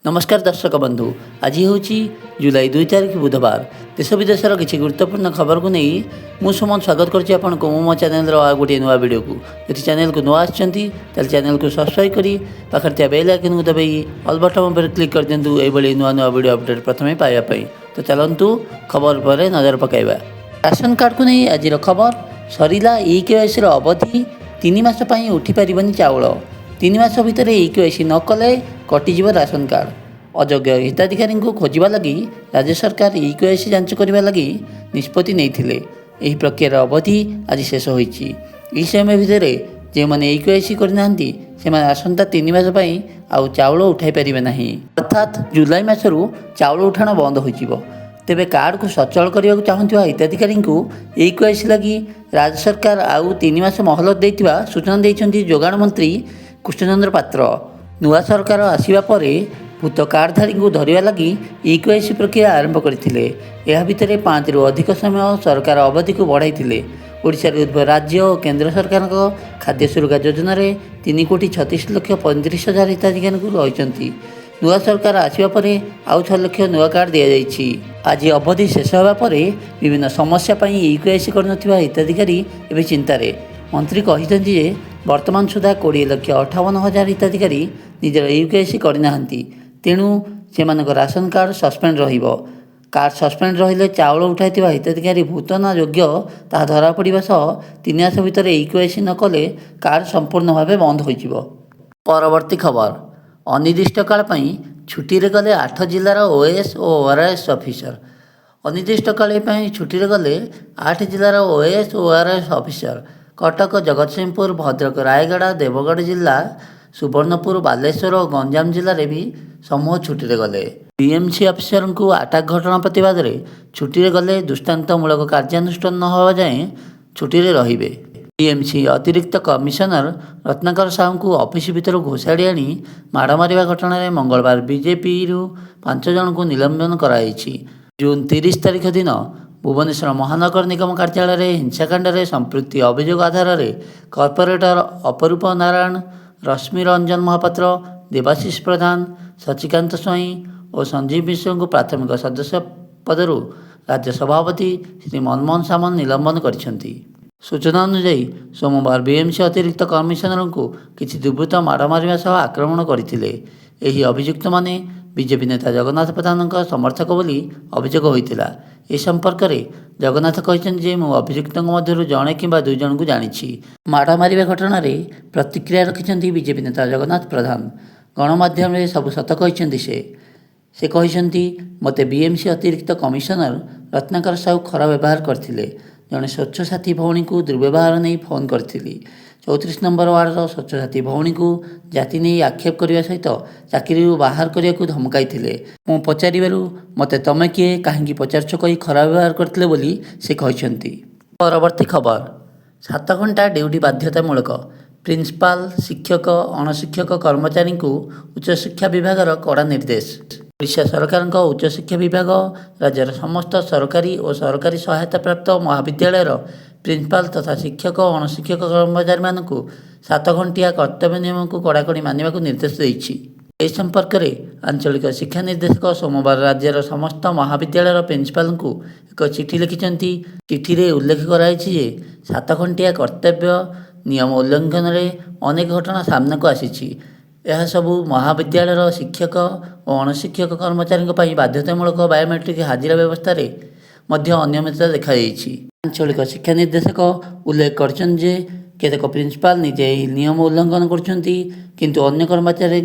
नमस्कार दर्शक बंधु। आज हूँ जुलाई 2 तारिख बुधवार। देश विदेशर किसी गुरुत्वपूर्ण खबर को नहीं मु सुमन स्वागत करुँच आपको मो चैनल गोटे नुआ वीडियो को। यदि चैनल को नुआ आछंती चैनल को सब्सक्राइब करी पाखर थिया बेल आइकन को दबाई ऑल बटन पर क्लिक कर दिंतु। ये नुआ नुआ वीडियो अपडेट प्रथम पाइबापी। तो चलतु खबर पर नजर पकाइबा। राशन कार्ड को नहीं आज खबर सरला EKYC अवधि 3 मास उठी पारिबनी चाउल। 3 मास भितर EKYC न कले कटिज राशन कार्ड। अयोग्य हिताधिकारी को खोजा लगी राज्य सरकार EKYC जांच करने लगी निष्पत्ति नहीं। प्रक्रियार अवधि आज शेष होती। समय भितर जो मैंने EKYC करना से आसंता 3 मास आउ चाउल उठाई पारे ना। अर्थात जुलाई मासरू चाउल उठाण बंद हो। तेबे कार्ड को सचल करने को चाहूँगा हिताधिकारी को EKYC लगी राज्य सरकार आउ 3 मास महलत देथिबा सूचना देइछन्ती जोगाण मंत्री कृष्णचंद्र पात्र। नुआ सरकार आसिबा परे भूत कार्डधारी को धरिबा लगी EKYC प्रक्रिया आरंभ करथिले। एहा भितरे 5 रु अधिक समय सरकार अवधि को बढ़ाइथिले। ओडिशा रे उद्भव राज्य और केंद्र सरकार को खाद्य सुरक्षा योजना रे 3,36,35,000 हिताधिकारी को रहिछन्ती। नुआ सरकार आसिबा परे आउ 6 लाख नुआ कार्ड दिया जाइछि। आज अवधि शेष होगा परे विभिन्न समस्या पई EKYC करनथिबा हिताधिकारी एबे चिंतारे। मंत्री कहिसंती जे वर्तमान सुधा 20,58,000 हिताधिकारी निजर EKYC करनाहांती। तेणु सेमानक राशन कार्ड सस्पेंड रहिबो। कार्ड सस्पेंड रहिले चाउल उठाइथिबा हिताधिकारी भूत ना योग्य ता धरा पड़िबा सह 3 मास भितर EKYC न कले कार्ड संपूर्ण भाव बंद होइजिबो। परवर्ती खबर अनिर्दिष्ट काल छुट्टी रे गले 8 जिलार OAS और ORS ऑफिसर। अनिर्दिष्ट काल छुट्टी रे गले 8 जिलार OAS और ORS ऑफिसर। कटक, जगतसिंहपुर, भद्रक, रायगढ़, देवगढ़ जिला, सुवर्णपुर, बालेश्वर और गंजाम जिले में भी समूह छुट्टी रे गले। BMC ऑफिसर को अटैक घटना प्रतिवाद रे छुट्टी रे गले दृष्टांतमूलक कार्यानुष्ठान न होवा जाए छुट्टी रे रहिबे। BMC अतिरिक्त कमिशनर रत्नाकर साहू को ऑफिस भीतर घोषाड़ी आनी माड़ मारिबा घटना रे मंगलवार बीजेपी रु 5 जन को निलंबन कराइछि। जून 30 तारिख दिन भुवनेश्वर महानगर निगम कार्यालय रे हिंसाकांड रे संपृक्ति अभियोग आधार रे कॉर्पोरेटर अपरूप नारायण, रश्मि रंजन महापात्र, देवाशीष प्रधान, शशिकांत स्वाई और संजीव मिश्र को प्राथमिक सदस्य पदरु राज्य सभापति श्री मनमोहन सामंत निलंबन करिसेंती। सूचना अनुसार सोमवार BMC अतिरिक्त कमिशनर को किसी दुर्बृत्त माड़ मारिबा सह आक्रमण करथिले। एही अभियुक्त माने बीजेपी नेता जगन्नाथ प्रधान समर्थक बोली अभियोग होइतिला। ए संपर्क में जगन्नाथ कहते जे मु अभियुक्तों मध्य जड़े कि 2 जन को जानी। माड़ मारिबा घटना रे प्रतिक्रिया रखिछन्ती बीजेपी नेता जगन्नाथ प्रधान। गणमाध्यम रे सब सत कहते से कहते मते BMC अतिरिक्त कमिशनर रत्नाकर साहू खराब व्यवहार करथिले। जड़े स्वच्छ साथी भौणी को दुर्व्यवहार नहीं फोन करी। 34 नंबर वार्डर स्वच्छ साथी भौणी को जाति नहीं आक्षेप करने सहित चाकरी बाहर करने को धमकाई। मु पचारू मते तमे किए कहीं पचारछ कही खराब व्यवहार करते बोली से कहते। परवर्ती खबर 7 घंटा ड्यूटी बाध्यतामूलक। प्रिंसिपाल, शिक्षक, अणशिक्षक कर्मचारी को उच्चशिक्षा विभाग कड़ा निर्देश। ओडिशा सरकार उच्चशिक्षा विभाग राज्यर समस्त सरकारी और सरकारी सहायता प्राप्त महाविद्यालय प्रिंसिपाल तथा शिक्षक और अणशिक्षक कर्मचारी मानक 7 घंटिया कर्तव्य नियम को कड़ाकड़ी मानने को निर्देश देइछि। ए संपर्क में आंचलिक शिक्षा निर्देशक सोमवार राज्यर समस्त महाविद्यालय प्रिंसिपाल को एक चिठी लिखिछन्ती। चिठी रे उल्लेख कराइछि जे 7 घंटिया कर्तव्य नियम उल्लंघन रे अनेक घटना सामना को आसीछि। यह सबू महाविद्यालय शिक्षक और अणशिक्षक कर्मचारी बाध्यतामूलक बायोमेट्रिक हाजिरा व्यवस्था रे मध्य अनियमितता देखा देखाई। आंचलिक शिक्षा निर्देशक उल्लेख करछन जे केतेक प्रिंसिपाल निजे नियम उल्लंघन करछन्ती किंतु अन्य कर्मचारी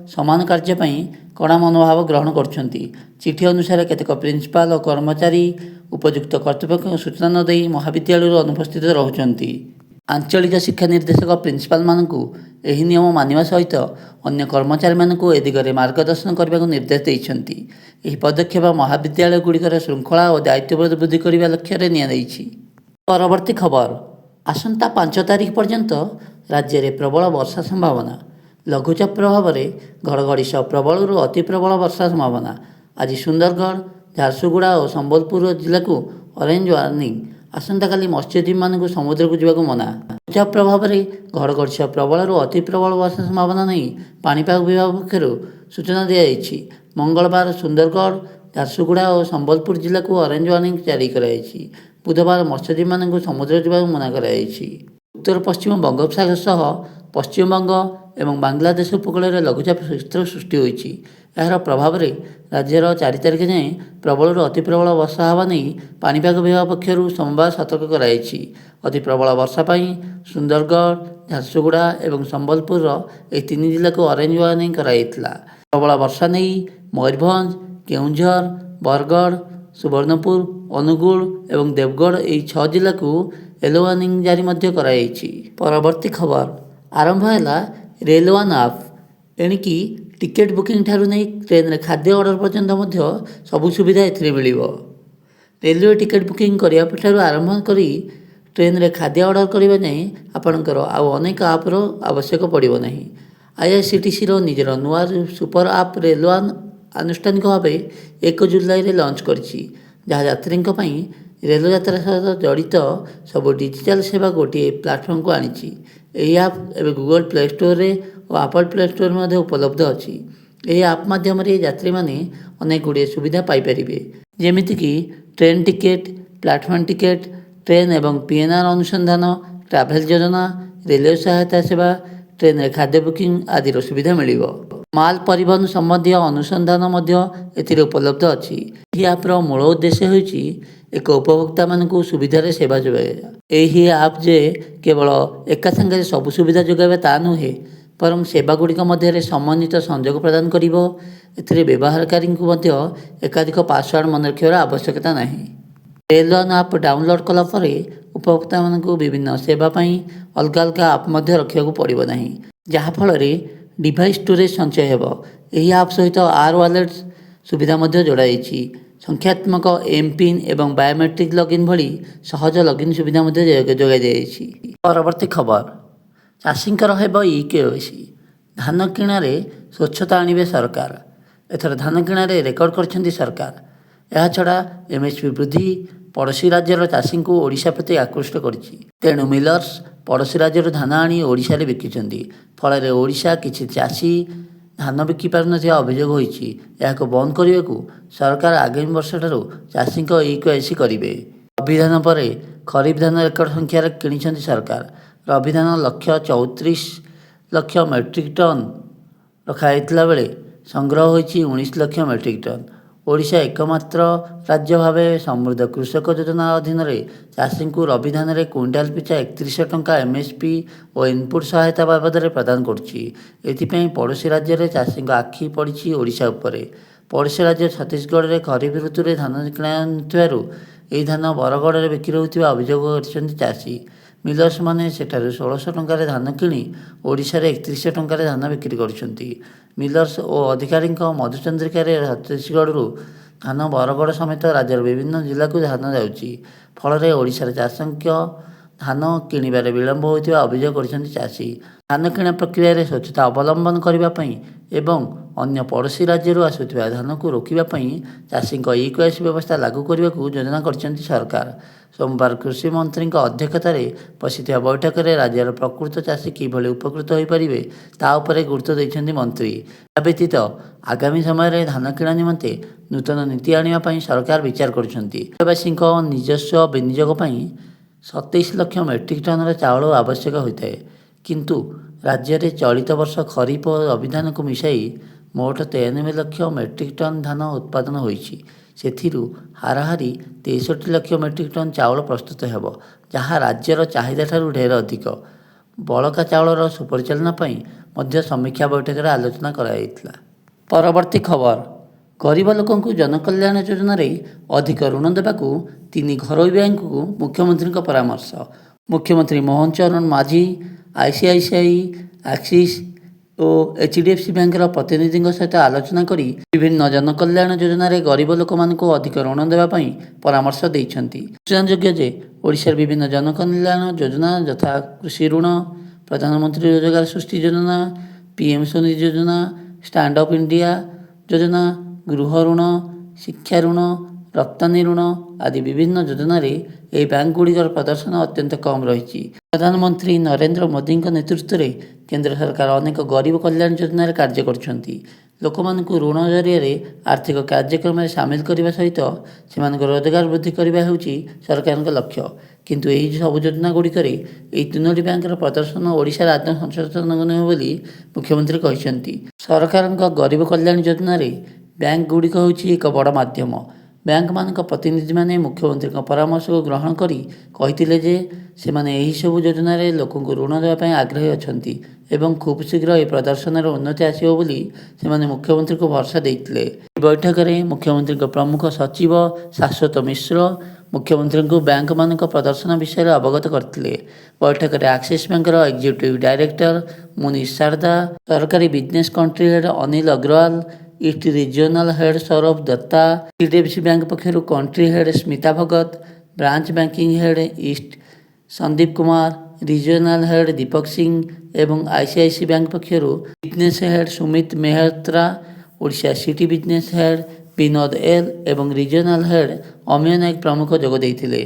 समान कार्य पई कड़ा मनोभाव ग्रहण करछन्ती। चिठी अनुसार केतेक प्रिंसिपाल और कर्मचारी उपयुक्त कर्तृपक्ष सूचना न देई महाविद्यालय अनुपस्थित रहुछन्ती। आंचलिक शिक्षा निर्देशक प्रिंसिपाल मानकु एही नियम मानिबा सहित अन्य कर्मचारी मानकु ए दिगरे मार्गदर्शन करने को निर्देश देइछन्ती। एही पदक्षेप महाविद्यालय गुड़िकर श्रृंखला और दायित्वबोध वृद्धि करने लक्ष्य रे निया जाइछि। परवर्ती खबर आसंता 5 तारिख पर्यंत राज्य में प्रबल वर्षा संभावना। लघुचाप प्रभाव में घड़घड़ी सह प्रबल अति प्रबल वर्षा संभावना। आज सुंदरगढ़, झारसुगुड़ा और संबलपुर जिला को ऑरेंज वार्निंग, ଆସନ୍ତାକାଲି ମତ୍ସ୍ୟଜୀବୀମାନଙ୍କୁ ସମୁଦ୍ରକୁ ଯିବାକୁ ମନା। ଲଘୁଚାପ ପ୍ରଭାବରେ ଘଡ଼ଘଡ଼ି ସହ ପ୍ରବଳରୁ ଅତି ପ୍ରବଳ ବର୍ଷା ସମ୍ଭାବନା ନେଇ ପାଣିପାଗ ବିଭାଗ ପକ୍ଷରୁ ସୂଚନା ଦିଆଯାଇଛି। ମଙ୍ଗଳବାର ସୁନ୍ଦରଗଡ଼, ଝାରସୁଗୁଡ଼ା ଓ ସମ୍ବଲପୁର ଜିଲ୍ଲାକୁ ଅରେଞ୍ଜ ୱାର୍ଣ୍ଣିଂ ଜାରି କରାଯାଇଛି। ବୁଧବାର ମତ୍ସ୍ୟଜୀବୀମାନଙ୍କୁ ସମୁଦ୍ର ଯିବାକୁ ମନା କରାଯାଇଛି। ଉତ୍ତର ପଶ୍ଚିମ ବଙ୍ଗୋପସାଗର ସହ ପଶ୍ଚିମବଙ୍ଗ ଏବଂ ବାଂଲାଦେଶ ଉପକୂଳରେ ଲଘୁଚାପ କ୍ଷେତ୍ର ସୃଷ୍ଟି ହୋଇଛି। ଏହାର ପ୍ରଭାବରେ ରାଜ୍ୟର 4 ତାରିଖ ଯାଏଁ ପ୍ରବଳରୁ ଅତି ପ୍ରବଳ ବର୍ଷା ହେବା ନେଇ ପାଣିପାଗ ବିଭାଗ ପକ୍ଷରୁ ସୋମବାର ସତର୍କ କରାଯାଇଛି। ଅତି ପ୍ରବଳ ବର୍ଷା ପାଇଁ ସୁନ୍ଦରଗଡ଼, ଝାରସୁଗୁଡ଼ା ଏବଂ ସମ୍ବଲପୁରର ଏହି 3 ଜିଲ୍ଲାକୁ ଅରେଞ୍ଜ ୱାର୍ଣ୍ଣିଂ କରାଯାଇଥିଲା। ପ୍ରବଳ ବର୍ଷା ନେଇ ମୟୂରଭଞ୍ଜ, କେଉଁଝର, ବରଗଡ଼, ସୁବର୍ଣ୍ଣପୁର, ଅନୁଗୁଳ ଏବଂ ଦେବଗଡ଼ ଏହି 6 ଜିଲ୍ଲାକୁ ୟେଲୋ ୱାର୍ଣ୍ଣିଂ ଜାରି ମଧ୍ୟ କରାଯାଇଛି। ପରବର୍ତ୍ତୀ ଖବର ଆରମ୍ଭ ହେଲା ରେଲ୍ ୱାନ୍ ଆପ୍। ଏଣିକି ଟିକେଟ୍ ବୁକିଂ ଠାରୁ ନେଇ ଟ୍ରେନ୍ରେ ଖାଦ୍ୟ ଅର୍ଡ଼ର ପର୍ଯ୍ୟନ୍ତ ମଧ୍ୟ ସବୁ ସୁବିଧା ଏଥିରେ ମିଳିବ। ରେଲୱେ ଟିକେଟ୍ ବୁକିଂ କରିବା ଠାରୁ ଆରମ୍ଭ କରି ଟ୍ରେନ୍ରେ ଖାଦ୍ୟ ଅର୍ଡ଼ର କରିବା ଯାଏଁ ଆପଣଙ୍କର ଆଉ ଅନେକ ଆପ୍ର ଆବଶ୍ୟକ ପଡ଼ିବ ନାହିଁ। IRCTCର ନିଜର ନୂଆ ସୁପର ଆପ୍ ରେଲ୍ ୱାନ୍ ଆନୁଷ୍ଠାନିକ ଭାବେ 1 ଜୁଲାଇରେ ଲଞ୍ଚ କରିଛି, ଯାହା ଯାତ୍ରୀଙ୍କ ପାଇଁ ରେଳ ଯାତ୍ରା ସହ ଜଡ଼ିତ ସବୁ ଡିଜିଟାଲ ସେବା ଗୋଟିଏ ପ୍ଲାଟଫର୍ମକୁ ଆଣିଛି। ଏହି ଆପ୍ ଏବେ ଗୁଗଲ ପ୍ଲେ ଷ୍ଟୋରରେ ଓ ଆପଲ୍ ପ୍ଲେ ଷ୍ଟୋରରେ ମଧ୍ୟ ଉପଲବ୍ଧ ଅଛି। ଏହି ଆପ୍ ମାଧ୍ୟମରେ ଯାତ୍ରୀମାନେ ଅନେକ ଗୁଡ଼ିଏ ସୁବିଧା ପାଇପାରିବେ, ଯେମିତିକି train ticket, platform ticket, train ଏବଂ PNR ଅନୁସନ୍ଧାନ, ଟ୍ରାଭେଲ୍ ଯୋଜନା, ରେଲୱେ ସହାୟତା ସେବା, ଟ୍ରେନ୍ରେ ଖାଦ୍ୟ ବୁକିଂ ଆଦିର ସୁବିଧା ମିଳିବ। ମାଲ ପରିବହନ ସମ୍ବନ୍ଧୀୟ ଅନୁସନ୍ଧାନ ମଧ୍ୟ ଏଥିରେ ଉପଲବ୍ଧ ଅଛି। ଏହି ଆପ୍ର ମୂଳ ଉଦ୍ଦେଶ୍ୟ ହେଉଛି ଏକ ଉପଭୋକ୍ତାମାନଙ୍କୁ ସୁବିଧାରେ ସେବା ଯୋଗାଇବା। ଏହି ଆପ୍ ଯେ କେବଳ ଏକା ସାଙ୍ଗରେ ସବୁ ସୁବିଧା ଯୋଗାଇବା ତା ନୁହେଁ, ବରଂ ସେବାଗୁଡ଼ିକ ମଧ୍ୟରେ ସମନ୍ୱିତ ସଂଯୋଗ ପ୍ରଦାନ କରିବ। ଏଥିରେ ବ୍ୟବହାରକାରୀଙ୍କୁ ମଧ୍ୟ ଏକାଧିକ ପାସୱାର୍ଡ଼ ମନେ ରଖିବାର ଆବଶ୍ୟକତା ନାହିଁ। ରେଲ୍ ୱାନ୍ ଆପ୍ ଡାଉନଲୋଡ୍ କଲା ପରେ ଉପଭୋକ୍ତାମାନଙ୍କୁ ବିଭିନ୍ନ ସେବା ପାଇଁ ଅଲଗା ଅଲଗା ଆପ୍ ମଧ୍ୟ ରଖିବାକୁ ପଡ଼ିବ ନାହିଁ, ଯାହାଫଳରେ ଡିଭାଇସ୍ ଷ୍ଟୋରେଜ୍ ସଞ୍ଚୟ ହେବ। ଏହି ଆପ୍ ସହିତ R-ୱାଲେଟ୍ ସୁବିଧା ମଧ୍ୟ ଯୋଡ଼ାଯାଇଛି। ସଂଖ୍ୟାତ୍ମକ ଏମ୍ପିନ୍ ଏବଂ ବାୟୋମେଟ୍ରିକ୍ ଲଗ୍ଇନ୍ ଭଳି ସହଜ ଲଗ୍ଇନ୍ ସୁବିଧା ମଧ୍ୟ ଯୋଗାଇ ଦିଆଯାଇଛି। ପରବର୍ତ୍ତୀ ଖବର ଚାଷୀଙ୍କର ହେବ EKYC। ଧାନ କିଣାରେ ସ୍ୱଚ୍ଛତା ଆଣିବେ ସରକାର। ଏଥର ଧାନ କିଣାରେ ରେକର୍ଡ କରିଛନ୍ତି ସରକାର। ଏହାଛଡ଼ା MSP ବୃଦ୍ଧି ପଡ଼ୋଶୀ ରାଜ୍ୟର ଚାଷୀଙ୍କୁ ଓଡ଼ିଶା ପ୍ରତି ଆକୃଷ୍ଟ କରିଛି। ତେଣୁ ମିଲର୍ସ ପଡ଼ୋଶୀ ରାଜ୍ୟରୁ ଧାନ ଆଣି ଓଡ଼ିଶାରେ ବିକୁଛନ୍ତି। ଫଳରେ ଓଡ଼ିଶା କିଛି ଚାଷୀ ଧାନ ବିକି ପାରୁନଥିବା ଅଭିଯୋଗ ହୋଇଛି। ଏହାକୁ ବନ୍ଦ କରିବାକୁ ସରକାର ଆଗାମୀ ବର୍ଷଠାରୁ ଚାଷୀଙ୍କ EKYC କରିବେ। ରବି ଧାନ ପରେ ଖରିଫ ଧାନ ରେକର୍ଡ ସଂଖ୍ୟାରେ କିଣିଛନ୍ତି ସରକାର। ରବି ଧାନ 1,34,00,000 ମେଟ୍ରିକ୍ ଟନ୍ ରଖାଯାଇଥିଲା ବେଳେ ସଂଗ୍ରହ ହୋଇଛି 19 ଲକ୍ଷ ମେଟ୍ରିକ୍ ଟନ୍। ଓଡ଼ିଶା ଏକମାତ୍ର ରାଜ୍ୟ ଭାବେ ସମୃଦ୍ଧ କୃଷକ ଯୋଜନା ଅଧୀନରେ ଚାଷୀଙ୍କୁ ରବି ଧାନରେ କୁଇଣ୍ଟାଲ ପିଛା 3100 ଟଙ୍କା MSP ଓ ଇନପୁଟ୍ ସହାୟତା ବାବଦରେ ପ୍ରଦାନ କରୁଛି। ଏଥିପାଇଁ ପଡ଼ୋଶୀ ରାଜ୍ୟରେ ଚାଷୀଙ୍କ ଆଖି ପଡ଼ିଛି ଓଡ଼ିଶା ଉପରେ। ପଡ଼ୋଶୀ ରାଜ୍ୟ ଛତିଶଗଡ଼ରେ ଖରିଫ ଋତୁରେ ଧାନ କିଣାନଥିବାରୁ ଏହି ଧାନ ବରଗଡ଼ରେ ବିକ୍ରି ହେଉଥିବା ଅଭିଯୋଗ କରିଛନ୍ତି ଚାଷୀ। ମିଲର୍ସମାନେ ସେଠାରୁ 1600 ଟଙ୍କାରେ ଧାନ କିଣି ଓଡ଼ିଶାରେ 3100 ଟଙ୍କାରେ ଧାନ ବିକ୍ରି କରୁଛନ୍ତି। ମିଲର୍ସ ଓ ଅଧିକାରୀଙ୍କ ମଧୁଚନ୍ଦ୍ରିକାରେ ଛତିଶଗଡ଼ରୁ ଧାନ ବରଗଡ଼ ସମେତ ରାଜ୍ୟର ବିଭିନ୍ନ ଜିଲ୍ଲାକୁ ଧାନ ଯାଉଛି। ଫଳରେ ଓଡ଼ିଶାର ଚାଷୀଙ୍କ ଧାନ କିଣିବାରେ ବିଳମ୍ବ ହେଉଥିବା ଅଭିଯୋଗ କରିଛନ୍ତି ଚାଷୀ। ଧାନ କିଣା ପ୍ରକ୍ରିୟାରେ ସ୍ୱଚ୍ଛତା ଅବଲମ୍ବନ କରିବା ପାଇଁ ଏବଂ ଅନ୍ୟ ପଡ଼ୋଶୀ ରାଜ୍ୟରୁ ଆସୁଥିବା ଧାନକୁ ରୋକିବା ପାଇଁ ଚାଷୀଙ୍କ EKYC ବ୍ୟବସ୍ଥା ଲାଗୁ କରିବାକୁ ଯୋଜନା କରିଛନ୍ତି ସରକାର। ସୋମବାର କୃଷି ମନ୍ତ୍ରୀଙ୍କ ଅଧ୍ୟକ୍ଷତାରେ ବସିଥିବା ବୈଠକରେ ରାଜ୍ୟର ପ୍ରକୃତ ଚାଷୀ କିଭଳି ଉପକୃତ ହୋଇପାରିବେ ତା ଉପରେ ଗୁରୁତ୍ୱ ଦେଇଛନ୍ତି ମନ୍ତ୍ରୀ। ଏହା ବ୍ୟତୀତ ଆଗାମୀ ସମୟରେ ଧାନ କିଣା ନିମନ୍ତେ ନୂତନ ନୀତି ଆଣିବା ପାଇଁ ସରକାର ବିଚାର କରୁଛନ୍ତି। ରାଜ୍ୟବାସୀଙ୍କ ନିଜସ୍ୱ ବିନିଯୋଗ ପାଇଁ 27 ଲକ୍ଷ ମେଟ୍ରିକ୍ ଟନ୍ର ଚାଉଳ ଆବଶ୍ୟକ ହୋଇଥାଏ। କିନ୍ତୁ ରାଜ୍ୟରେ ଚଳିତ ବର୍ଷ ଖରିଫ ଓ ରବି ଧାନକୁ ମିଶାଇ ମୋଟ 93 ଲକ୍ଷ ମେଟ୍ରିକ୍ ଟନ୍ ଧାନ ଉତ୍ପାଦନ ହୋଇଛି। ସେଥିରୁ ହାରାହାରି 63 ଲକ୍ଷ ମେଟ୍ରିକ୍ ଟନ୍ ଚାଉଳ ପ୍ରସ୍ତୁତ ହେବ, ଯାହା ରାଜ୍ୟର ଚାହିଦାଠାରୁ ଢେର ଅଧିକ। ବଳକା ଚାଉଳର ସୁପରିଚାଳନା ପାଇଁ ମଧ୍ୟ ସମୀକ୍ଷା ବୈଠକରେ ଆଲୋଚନା କରାଯାଇଥିଲା। ପରବର୍ତ୍ତୀ ଖବର ଗରିବ ଲୋକଙ୍କୁ ଜନକଲ୍ୟାଣ ଯୋଜନାରେ ଅଧିକ ଋଣ ଦେବାକୁ 3 ଘରୋଇ ବ୍ୟାଙ୍କକୁ ମୁଖ୍ୟମନ୍ତ୍ରୀଙ୍କ ପରାମର୍ଶ। ମୁଖ୍ୟମନ୍ତ୍ରୀ ମୋହନ ଚରଣ ମାଝୀ ICICI, ଆକ୍ସିସ୍ ଓ HDFC ବ୍ୟାଙ୍କର ପ୍ରତିନିଧିଙ୍କ ସହିତ ଆଲୋଚନା କରି ବିଭିନ୍ନ ଜନକଲ୍ୟାଣ ଯୋଜନାରେ ଗରିବ ଲୋକମାନଙ୍କୁ ଅଧିକ ଋଣ ଦେବା ପାଇଁ ପରାମର୍ଶ ଦେଇଛନ୍ତି। ସୂଚନାଯୋଗ୍ୟ ଯେ ଓଡ଼ିଶାର ବିଭିନ୍ନ ଜନକଲ୍ୟାଣ ଯୋଜନା ଯଥା କୃଷି ଋଣ, ପ୍ରଧାନମନ୍ତ୍ରୀ ରୋଜଗାର ସୃଷ୍ଟି ଯୋଜନା, PM ସ୍ୱନିଧି ଯୋଜନା, ଷ୍ଟାଣ୍ଡ ଅପ୍ ଇଣ୍ଡିଆ ଯୋଜନା, ଗୃହ ଋଣ, ଶିକ୍ଷା ଋଣ, ରପ୍ତାନି ଋଣ ଆଦି ବିଭିନ୍ନ ଯୋଜନାରେ ଏହି ବ୍ୟାଙ୍କଗୁଡ଼ିକର ପ୍ରଦର୍ଶନ ଅତ୍ୟନ୍ତ କମ୍ ରହିଛି। ପ୍ରଧାନମନ୍ତ୍ରୀ ନରେନ୍ଦ୍ର ମୋଦିଙ୍କ ନେତୃତ୍ୱରେ କେନ୍ଦ୍ର ସରକାର ଅନେକ ଗରିବ କଲ୍ୟାଣ ଯୋଜନାରେ କାର୍ଯ୍ୟ କରୁଛନ୍ତି। ଲୋକମାନଙ୍କୁ ଋଣ ଜରିଆରେ ଆର୍ଥିକ କାର୍ଯ୍ୟକ୍ରମରେ ସାମିଲ କରିବା ସହିତ ସେମାନଙ୍କ ରୋଜଗାର ବୃଦ୍ଧି କରିବା ହେଉଛି ସରକାରଙ୍କ ଲକ୍ଷ୍ୟ। କିନ୍ତୁ ଏହି ସବୁ ଯୋଜନା ଗୁଡ଼ିକରେ ଏହି ତିନୋଟି ବ୍ୟାଙ୍କର ପ୍ରଦର୍ଶନ ଓଡ଼ିଶାର ଆଦୌ ସନ୍ତୋଷଜନକ ନୁହେଁ ବୋଲି ମୁଖ୍ୟମନ୍ତ୍ରୀ କହିଛନ୍ତି। ସରକାରଙ୍କ ଗରିବ କଲ୍ୟାଣ ଯୋଜନାରେ ବ୍ୟାଙ୍କ ଗୁଡ଼ିକ ହେଉଛି ଏକ ବଡ଼ ମାଧ୍ୟମ। ବ୍ୟାଙ୍କମାନଙ୍କ ପ୍ରତିନିଧିମାନେ ମୁଖ୍ୟମନ୍ତ୍ରୀଙ୍କ ପରାମର୍ଶକୁ ଗ୍ରହଣ କରି କହିଥିଲେ ଯେ ସେମାନେ ଏହିସବୁ ଯୋଜନାରେ ଲୋକଙ୍କୁ ଋଣ ଦେବା ପାଇଁ ଆଗ୍ରହୀ ଅଛନ୍ତି ଏବଂ ଖୁବ୍ ଶୀଘ୍ର ଏହି ପ୍ରଦର୍ଶନର ଉନ୍ନତି ଆସିବ ବୋଲି ସେମାନେ ମୁଖ୍ୟମନ୍ତ୍ରୀଙ୍କୁ ଭରସା ଦେଇଥିଲେ। ଏହି ବୈଠକରେ ମୁଖ୍ୟମନ୍ତ୍ରୀଙ୍କ ପ୍ରମୁଖ ସଚିବ ଶାଶ୍ୱତ ମିଶ୍ର ମୁଖ୍ୟମନ୍ତ୍ରୀଙ୍କୁ ବ୍ୟାଙ୍କମାନଙ୍କ ପ୍ରଦର୍ଶନ ବିଷୟରେ ଅବଗତ କରିଥିଲେ। ବୈଠକରେ ଆକ୍ସିସ୍ ବ୍ୟାଙ୍କର ଏକ୍ଜିକ୍ୟୁଟିଭ ଡାଇରେକ୍ଟର ମୁନିଶ ସାରଦା, ସରକାରୀ business country head Anil Agarwal, east regional head Saurabh Datta, HDFC bank ପକ୍ଷରୁ country head Smita Bhagat, branch banking head east Sandeep Kumar, regional head Deepak Singh ଏବଂ ଆଇସିଆଇସି ବ୍ୟାଙ୍କ ପକ୍ଷରୁ business head Sumit Mehrotra, Odisha city business head Binod L ଏବଂ ରିଜିଓନାଲ ହେଡ୍ ଅମୀୟ ନାୟକ ପ୍ରମୁଖ ଯୋଗ ଦେଇଥିଲେ।